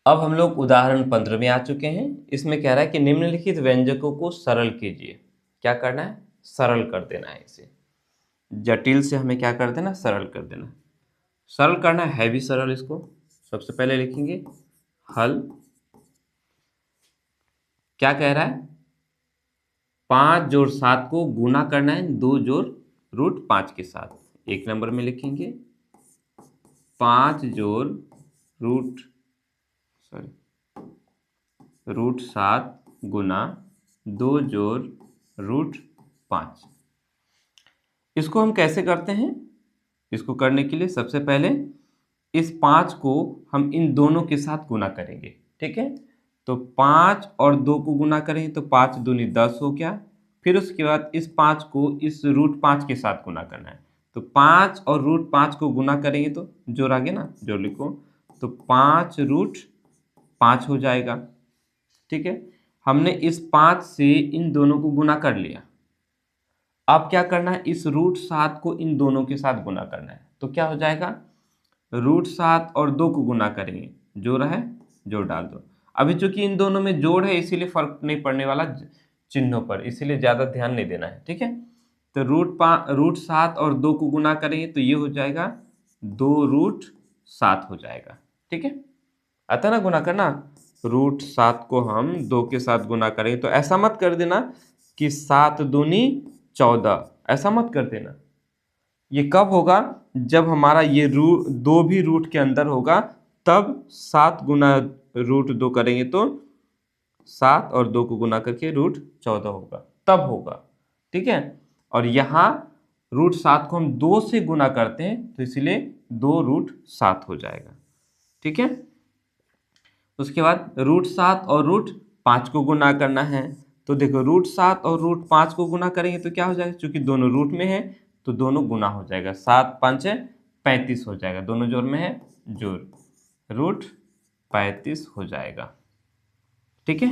अब हम लोग उदाहरण 15 में आ चुके हैं। इसमें कह रहा है कि निम्नलिखित व्यंजकों को सरल कीजिए। क्या करना है? सरल कर देना है इसे। जटिल से हमें क्या कर देना? सरल कर देना। सरल करना है भी सरल। इसको सबसे पहले लिखेंगे हल। क्या कह रहा है? 5 जोड़ 7 को गुना करना है 2 जोड़ रूट 5 के साथ। एक नंबर में लिखेंगे 5 जोड़ रूट 7 गुना 2 जोड़ रूट 5। इसको हम कैसे करते हैं? इसको करने के लिए सबसे पहले इस 5 को हम इन दोनों के साथ गुना करेंगे। ठीक है, तो 5 और 2 को गुना करेंगे तो 5 दूनी 10 हो गया। फिर उसके बाद इस 5 को इस रूट 5 के साथ गुना करना है, तो 5 और रूट 5 को गुना करेंगे तो जोड़ आ गया ना, जोड़ लिखो, तो 5 रूट 5 हो जाएगा। ठीक है, हमने इस 5 से इन दोनों को गुना कर लिया। अब क्या करना है? इस रूट 7 को इन दोनों के साथ गुना करना है, तो क्या हो जाएगा? रूट 7 और 2 को गुना करेंगे, जोड़ है, जोड़ डाल दो। अभी चूंकि इन दोनों में जोड़ है इसीलिए फर्क नहीं पड़ने वाला चिन्हों पर, इसीलिए ज़्यादा ध्यान नहीं देना है। ठीक है, तो रूट 7 और 2 को गुना करेंगे तो ये हो जाएगा 2 रूट 7 हो जाएगा। ठीक है, आता ना गुना करना। रूट 7 को हम 2 के साथ गुना करेंगे तो ऐसा मत कर देना कि 7 दूनी 14, ऐसा मत कर देना। ये कब होगा? जब हमारा ये रूट 2 भी रूट के अंदर होगा, तब 7 गुना रूट 2 करेंगे तो 7 और 2 को गुना करके रूट 14 होगा, तब होगा। ठीक है, और यहाँ रूट 7 को हम 2 से गुना करते हैं तो इसलिए 2 रूट 7 हो जाएगा। ठीक है, उसके बाद रूट 7 और रूट 5 को गुना करना है, तो देखो रूट 7 और रूट 5 को गुना करेंगे तो क्या हो जाएगा? क्योंकि दोनों रूट में है तो दोनों गुना हो जाएगा, 7 5 35 हो जाएगा, दोनों जोड़ में है, जोड़, रूट 35 हो जाएगा। ठीक है,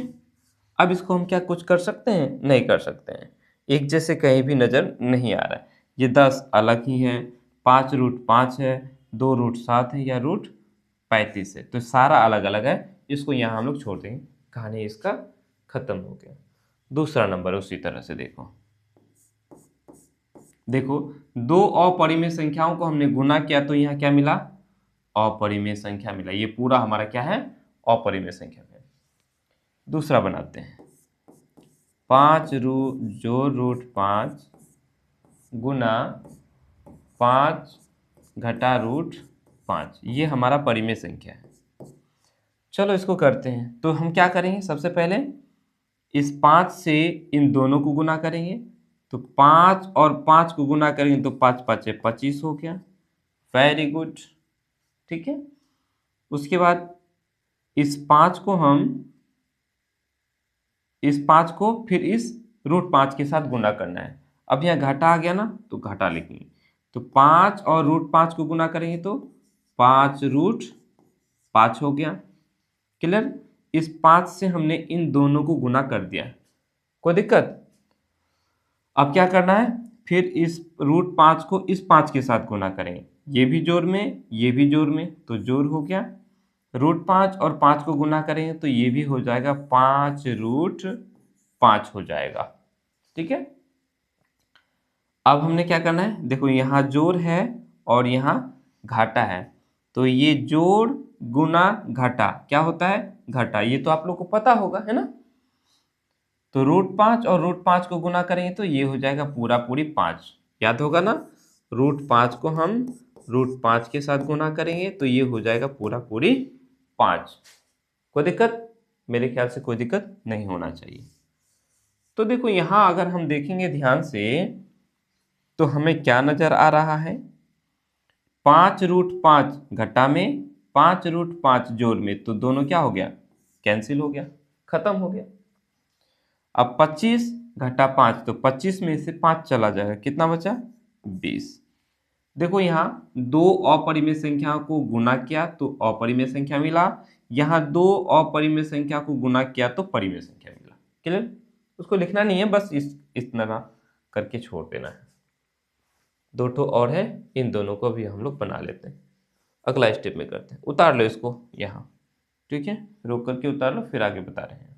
अब इसको हम क्या कुछ कर सकते हैं? नहीं कर सकते हैं, एक जैसे कहीं भी नज़र नहीं आ रहा है। ये 10 अलग ही है, 5 रूट 5 है, 2 रूट 7 है या रूट 35 है, तो सारा अलग अलग है। इसको यहाँ हम लोग छोड़ देंगे, कहानी इसका खत्म हो गया। दूसरा नंबर उसी तरह से देखो, देखो दो अपरिमेय संख्याओं को हमने गुना किया तो यहाँ क्या मिला? अपरिमेय संख्या मिला। ये पूरा हमारा क्या है? अपरिमेय संख्या है। दूसरा बनाते हैं, 5 जोड़ रूट 5 गुना 5 घटा रूट 5, ये हमारा परिमेय संख्या है। चलो इसको करते हैं, तो हम क्या करेंगे? सबसे पहले इस 5 से इन दोनों को गुना करेंगे, तो 5 और 5 को गुना करेंगे तो 5 5 25 हो गया। Very good. ठीक है, उसके बाद इस 5 को फिर इस रूट 5 के साथ गुना करना है। अब यहाँ घटा आ गया ना, तो घटा लिखेंगे, तो 5 और रूट 5 को गुना करेंगे तो 5 रूट 5 हो गया। क्लियर? इस 5 से हमने इन दोनों को गुना कर दिया, कोई दिक्कत? अब क्या करना है? फिर इस रूट 5 को इस 5 के साथ गुना करेंगे, ये भी जोड़ में, ये भी जोड़ में, तो जोड़ हो गया। रूट 5 और 5 को गुना करेंगे तो ये भी हो जाएगा 5 रूट 5 हो जाएगा। ठीक है, अब हमने क्या करना है? देखो यहाँ जोड़ है और यहाँ घाटा है, तो ये जोड़ गुना घटा क्या होता है? घटा। ये तो आप लोग को पता होगा, है ना? तो रूट 5 और रूट 5 को गुना करेंगे तो ये हो जाएगा पूरा पूरी 5, याद होगा ना? रूट 5 को हम रूट 5 के साथ गुना करेंगे तो ये हो जाएगा पूरा पूरी 5। कोई दिक्कत? मेरे ख्याल से कोई दिक्कत नहीं होना चाहिए। तो देखो यहाँ अगर हम देखेंगे ध्यान से तो हमें क्या नजर आ रहा है? 5 रूट 5 घटा में, 5 रूट 5 जोड़ में, तो दोनों क्या हो गया? कैंसिल हो गया, खत्म हो गया। अब 25 घटा 5, तो 25 में से 5 चला जाएगा, कितना बचा? 20। देखो यहाँ दो अपरिमेय संख्याओं को गुना किया तो अपरिमेय संख्या मिला, यहाँ दो अपरिमेय संख्या को गुना किया तो परिमेय संख्या मिला। क्लियर? उसको लिखना नहीं है, बस इस तरह करके छोड़ देना है। दो ठो और है, इन दोनों को भी हम लोग बना लेते हैं। अगला स्टेप में करते हैं, उतार लो इसको यहाँ। ठीक है, रोक करके उतार लो, फिर आगे बता रहे हैं।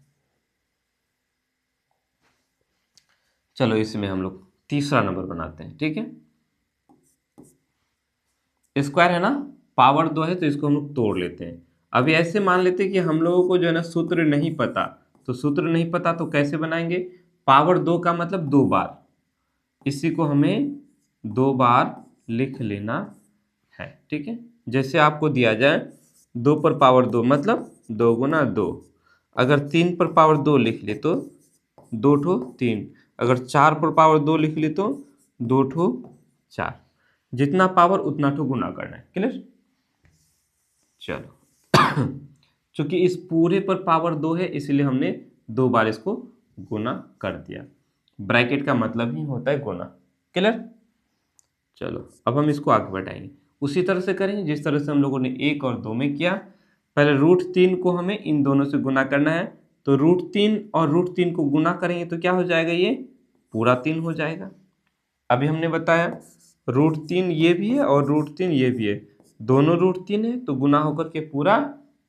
चलो इसमें हम लोग तीसरा नंबर बनाते हैं। ठीक है, स्क्वायर है ना, पावर 2 है तो इसको हम लोग तोड़ लेते हैं। अभी ऐसे मान लेते हैं कि हम लोगों को जो है ना सूत्र नहीं पता, तो सूत्र नहीं पता तो कैसे बनाएंगे? पावर 2 का मतलब 2 बार, इसी को हमें 2 बार लिख लेना है। ठीक है, जैसे आपको दिया जाए 2 पर पावर 2 मतलब 2 गुना 2, अगर 3 पर पावर 2 लिख ले तो 2 ठो 3, अगर 4 पर पावर 2 लिख ले तो 2 ठो 4, जितना पावर उतना ठो गुना करना है। क्लियर? चलो चूंकि इस पूरे पर पावर 2 है इसलिए हमने 2 बार इसको गुना कर दिया। ब्रैकेट का मतलब ही होता है गुना। क्लियर? चलो अब हम इसको आगे बढ़ाएंगे, उसी तरह से करेंगे जिस तरह से हम लोगों ने 1 और 2 में किया। पहले √3 को हमें इन दोनों से गुना करना है, तो √3 और √3 को गुना करेंगे तो क्या हो जाएगा? ये पूरा 3 हो जाएगा। अभी हमने बताया √3 ये भी है और √3 ये भी है, दोनों √3 है तो गुना होकर के पूरा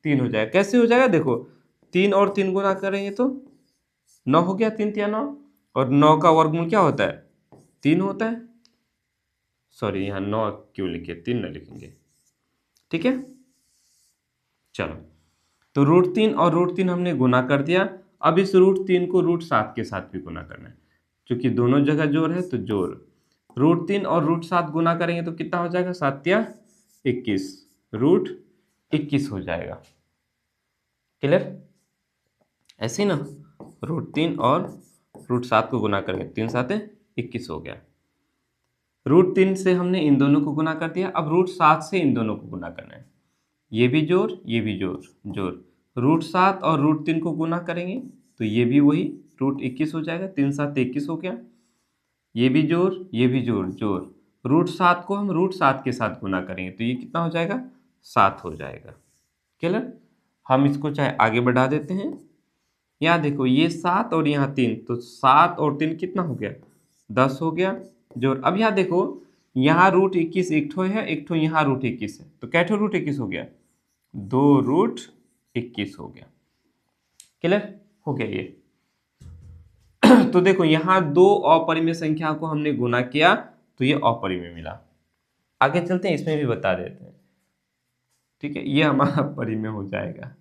3 हो जाएगा। कैसे हो जाएगा? देखो 3 और 3 गुना करेंगे तो 9 हो गया, 3 × 9, और 9 का वर्गमूल क्या होता है? 3 होता है। सॉरी यहाँ 9 क्यों लिखे, 3 न लिखेंगे। ठीक है, चलो तो √3 और √3 हमने गुना कर दिया। अब इस √3 को √7 के साथ भी गुना करना है, क्योंकि दोनों जगह जोड़ है तो जोड़। √3 और √7 गुना करेंगे तो कितना हो जाएगा? 7 या 21, √21 हो जाएगा। क्लियर? ऐसे ही ना, √3 और √7 को गुना करेंगे, 3 7 21 हो गया। √3 से हमने इन दोनों को गुना कर दिया, अब √7 से इन दोनों को गुना करना है। ये भी जोड़, ये भी जोड़, जोड़। √7 और √3 को गुना करेंगे तो ये भी वही √21 हो जाएगा, 3 7 21 हो गया। ये भी जोड़, ये भी जोड़, जोड़। √7 को हम √7 के साथ गुना करेंगे तो ये कितना हो जाएगा? 7 हो जाएगा। क्लियर? हम इसको चाहे आगे बढ़ा देते हैं। यहाँ देखो ये 7 और यहाँ 3, तो 7 और 3 कितना हो गया? 10 हो गया। जोड़, अब यहाँ देखो यहाँ √21 एक ठो है, एक ठो यहाँ √21 है, तो कै ठो √21 हो गया? 2 √21 हो गया। क्लियर हो गया ये? तो देखो यहाँ 2 अपरिमेय संख्या को हमने गुना किया तो ये अपरिमेय मिला। आगे चलते हैं, इसमें भी बता देते हैं। ठीक है, ये हमारा परिमेय हो जाएगा।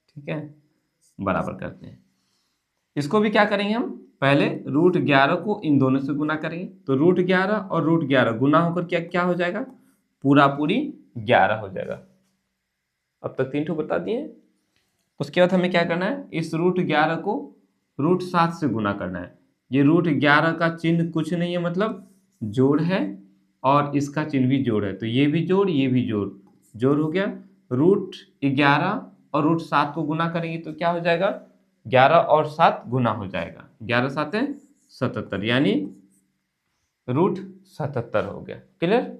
ठीक है, बराबर करते हैं। इसको भी क्या करेंगे हम? पहले √11 को इन दोनों से गुना करेंगे, तो √11 और √11 गुना होकर क्या क्या हो जाएगा? पूरा पूरी 11 हो जाएगा। अब तक 3 ठो बता दिए। उसके बाद हमें क्या करना है? इस √11 को √7 से गुना करना है। ये √11 का चिन्ह कुछ नहीं है, मतलब जोड़ है, और इसका चिन्ह भी जोड़ है, तो ये भी जोड़, ये भी जोड़, जोड़ हो गया। √11 और √7 को गुना करेंगे तो क्या हो जाएगा? 11 और 7 गुना हो जाएगा, 11 7 77, यानी √77 हो गया। क्लियर?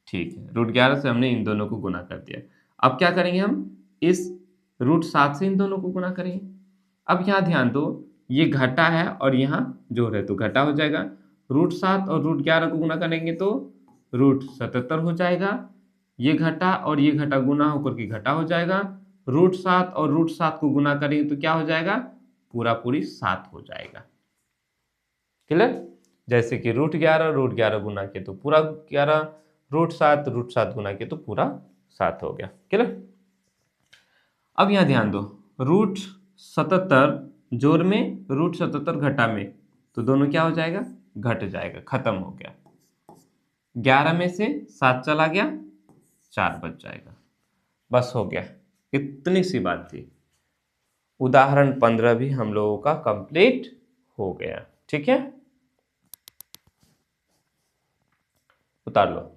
ठीक है, √11 से हमने इन दोनों को गुना कर दिया। अब क्या करेंगे हम? इस √7 से इन दोनों को गुना करेंगे। अब यहाँ ध्यान दो, ये घटा है और यहाँ जोड़ है तो घटा हो जाएगा। √7 और √11 को गुना करेंगे तो √77 हो जाएगा। ये घटा और ये घटा गुना होकर के घटा हो जाएगा। √7 और √7 को गुना करेंगे तो क्या हो जाएगा? पूरा पूरी 7 हो जाएगा। क्लियर? जैसे कि √11 गुना किए तो पूरा 11, √7 गुना किए तो पूरा 7 हो गया। क्लियर? अब यहाँ ध्यान दो, √77 जोड़ में, √77 घटा में, तो दोनों क्या हो जाएगा? घट जाएगा, खत्म हो गया। 11 में से 7 चला गया, 4 बच जाएगा। बस हो गया, इतनी सी बात थी। उदाहरण 15 भी हम लोगों का कंप्लीट हो गया। ठीक है, उतार लो।